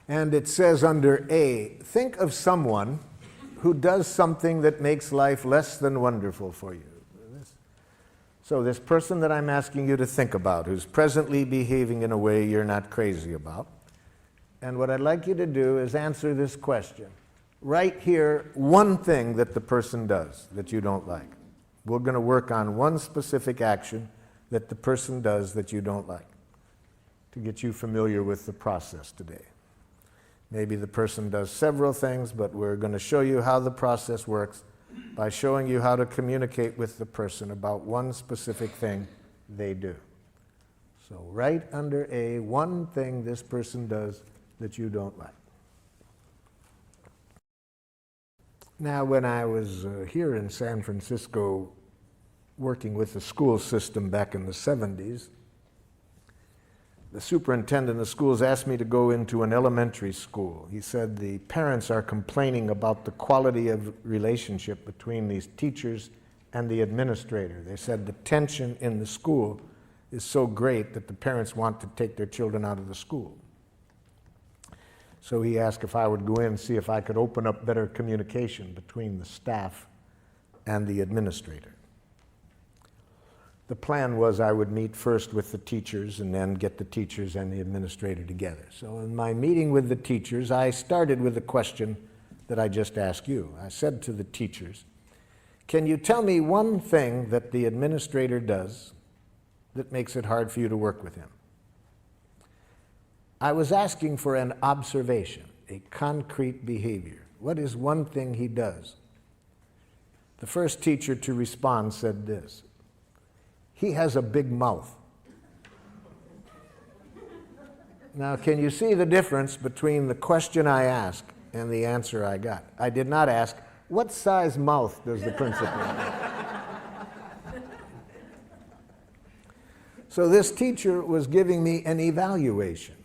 And it says under A, think of someone who does something that makes life less than wonderful for you. So this person that I'm asking you to think about, who's presently behaving in a way you're not crazy about, and what I'd like you to do is answer this question. Write here one thing that the person does that you don't like. We're going to work on one specific action that the person does that you don't like to get you familiar with the process today. Maybe the person does several things, but we're going to show you how the process works by showing you how to communicate with the person about one specific thing they do. So write under A one thing this person does that you don't like. Now, when I was here in San Francisco working with the school system back in the 70s, the superintendent of schools asked me to go into an elementary school. He said the parents are complaining about the quality of relationship between these teachers and the administrator. They said the tension in the school is so great that the parents want to take their children out of the school. So he asked if I would go in and see if I could open up better communication between the staff and the administrator. The plan was I would meet first with the teachers and then get the teachers and the administrator together. So in my meeting with the teachers, I started with the question that I just asked you. I said to the teachers, can you tell me one thing that the administrator does that makes it hard for you to work with him? I was asking for an observation, a concrete behavior. What is one thing he does? The first teacher to respond said this: he has a big mouth. Now, can you see the difference between the question I asked and the answer I got? I did not ask, what size mouth does the principal have? So this teacher was giving me an evaluation,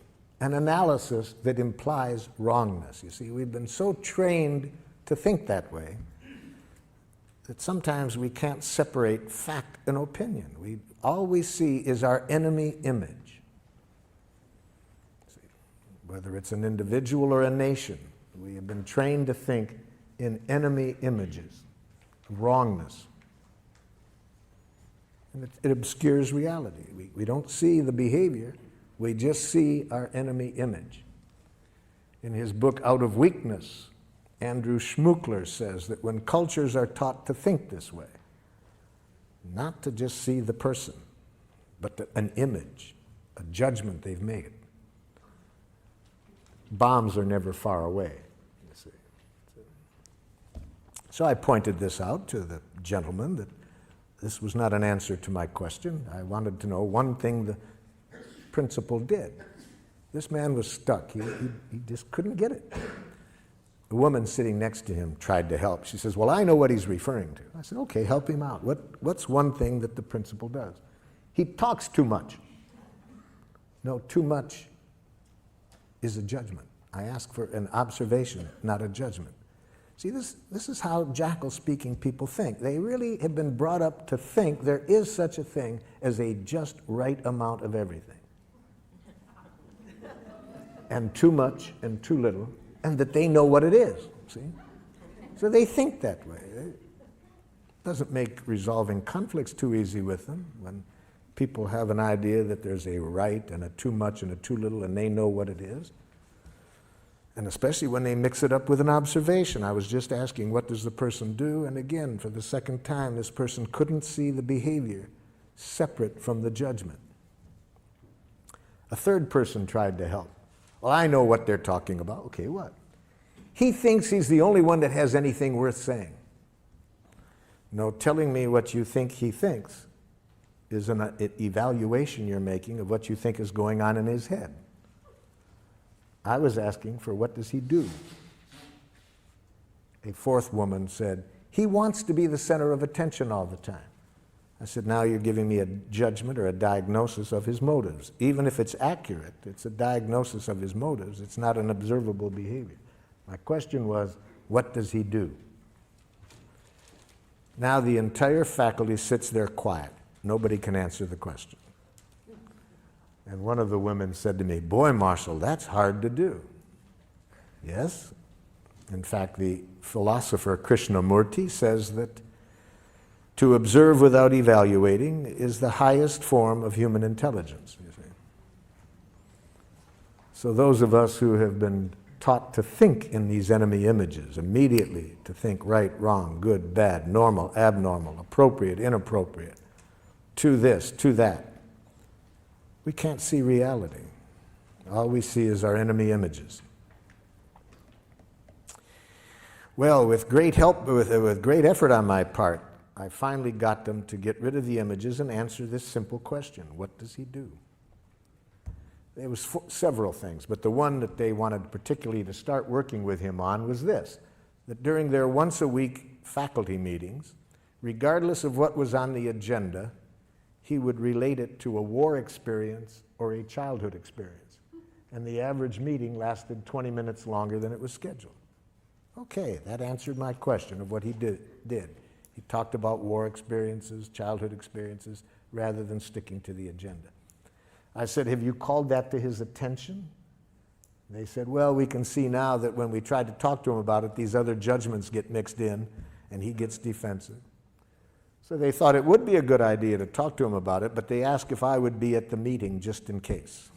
an analysis that implies wrongness. You see, we've been so trained to think that way that sometimes we can't separate fact and opinion. All we see is our enemy image. See, whether it's an individual or a nation, we have been trained to think in enemy images, wrongness. And it obscures reality. We don't see the behavior, we just see our enemy image. In his book, Out of Weakness, Andrew Schmuckler says that when cultures are taught to think this way, not to just see the person, but an image, a judgment they've made, bombs are never far away, you see. So I pointed this out to the gentleman, that this was not an answer to my question. I wanted to know one thing the principal did. This man was stuck. He just couldn't get it. The woman sitting next to him tried to help. She says, well, I know what he's referring to. I said, okay, help him out. What's one thing that the principal does? He talks too much. No, too much is a judgment. I ask for an observation, not a judgment. See, this is how jackal-speaking people think. They really have been brought up to think there is such a thing as a just right amount of everything. And too much and too little, and that they know what it is, see? So they think that way. It doesn't make resolving conflicts too easy with them when people have an idea that there's a right and a too much and a too little, and they know what it is. And especially when they mix it up with an observation. I was just asking, what does the person do? And again, for the second time, this person couldn't see the behavior separate from the judgment. A third person tried to help. Well, I know what they're talking about. Okay, what? He thinks he's the only one that has anything worth saying. No, telling me what you think he thinks is an evaluation you're making of what you think is going on in his head. I was asking for what does he do? A fourth woman said, he wants to be the center of attention all the time. I said, now you're giving me a judgment or a diagnosis of his motives. Even if it's accurate, it's a diagnosis of his motives. It's not an observable behavior. My question was, what does he do? Now the entire faculty sits there quiet. Nobody can answer the question. And one of the women said to me, boy, Marshall, that's hard to do. Yes. In fact, the philosopher Krishnamurti says that to observe without evaluating is the highest form of human intelligence, you see. So those of us who have been taught to think in these enemy images, immediately to think right, wrong, good, bad, normal, abnormal, appropriate, inappropriate, to this, to that, we can't see reality. All we see is our enemy images. Well, with great help, with great effort on my part, I finally got them to get rid of the images and answer this simple question: what does he do? There was several things, but the one that they wanted particularly to start working with him on was this: that during their once-a-week faculty meetings, regardless of what was on the agenda, he would relate it to a war experience or a childhood experience. And the average meeting lasted 20 minutes longer than it was scheduled. Okay, that answered my question of what he did. He talked about war experiences, childhood experiences, rather than sticking to the agenda. I said, have you called that to his attention? They said, well, we can see now that when we tried to talk to him about it, these other judgments get mixed in, and he gets defensive. So they thought it would be a good idea to talk to him about it, but they asked if I would be at the meeting just in case.